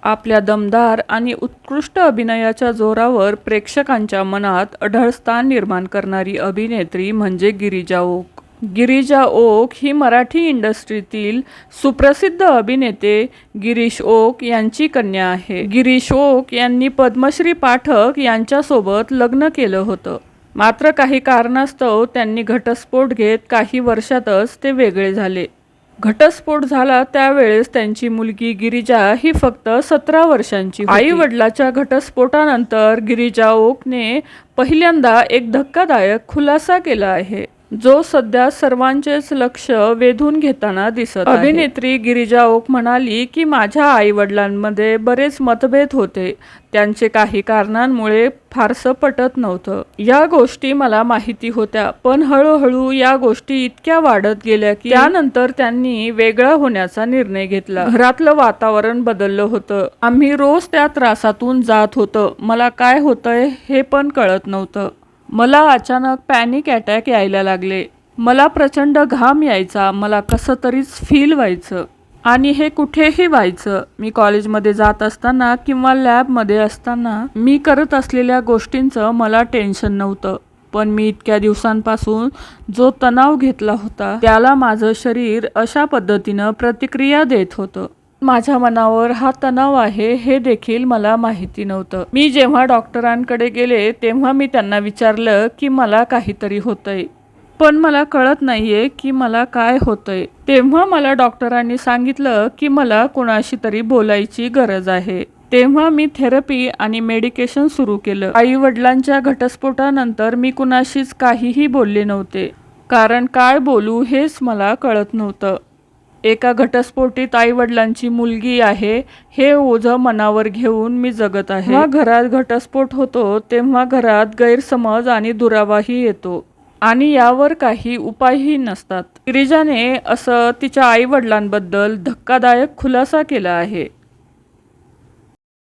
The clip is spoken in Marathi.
आपल्या दमदार आणि उत्कृष्ट अभिनयाच्या जोरावर प्रेक्षकांच्या मनात अढळ स्थान निर्माण करणारी अभिनेत्री म्हणजे गिरिजा ओक. गिरिजा ओक ही मराठी इंडस्ट्रीतील सुप्रसिद्ध अभिनेते गिरीश ओक यांची कन्या आहे. गिरीश ओक यांनी पद्मश्री पाठक यांच्यासोबत लग्न केलं होतं. मात्र काही कारणास्तव त्यांनी घटस्फोट घेत काही वर्षातच ते वेगळे झाले. घटस्फोट झाला त्यावेळेस त्यांची मुलगी गिरिजा ही फक्त 17 वर्षांची होती. आई वडिलाच्या घटस्फोटानंतर गिरिजा ओकने पहिल्यांदा एक धक्कादायक खुलासा केला आहे, जो सध्या सर्वांचेच लक्ष वेधून घेताना दिसत आहे. अभिनेत्री गिरिजा ओक म्हणाली की माझ्या आई वडिलांमध्ये बरेच मतभेद होते. त्यांचे काही कारणांमुळे फारसं पटत नव्हतं. या गोष्टी मला माहिती होत्या, पण हळूहळू या गोष्टी इतक्या वाढत गेल्या की त्यानंतर त्यांनी वेगळं होण्याचा निर्णय घेतला. घरातलं वातावरण बदललं होतं. आम्ही रोज त्या त्रासातून जात होतो. मला काय होतंय हे पण कळत नव्हतं. मला अचानक पॅनिक अटॅक यायला लागले. मला प्रचंड घाम यायचा. मला कसं तरीच फील व्हायचं आणि हे कुठेही व्हायचं. मी कॉलेजमध्ये जात असताना किंवा लॅबमध्ये असताना मी करत असलेल्या गोष्टींचं मला टेन्शन नव्हतं, पण मी इतक्या दिवसांपासून जो तणाव घेतला होता त्याला माझं शरीर अशा पद्धतीनं प्रतिक्रिया देत होतं. माझ्या मनावर हा तणाव आहे हे देखील मला माहिती नव्हतं. मी जेव्हा डॉक्टरांकडे गेले तेव्हा मी त्यांना विचारलं की मला काहीतरी होतंय, पण मला कळत नाहीये की मला काय होतंय. तेव्हा मला डॉक्टरांनी सांगितलं की मला कुणाशी तरी बोलायची गरज आहे. तेव्हा मी थेरपी आणि मेडिकेशन सुरू केलं. आई वडिलांच्या घटस्फोटानंतर मी कुणाशीच काहीही बोलले नव्हते, कारण काय बोलू हेच मला कळत नव्हतं. एका घटस्फोटीत आई वडिलांची मुलगी आहे हे ओझं मनावर घेऊन मी जगत आहे. जेव्हा घरात घटस्फोट होतो तेव्हा घरात गैरसमज आणि दुरावाही येतो आणि यावर काही उपायही नसतात. गिरिजाने असं तिच्या आई वडिलांबद्दल धक्कादायक खुलासा केला आहे.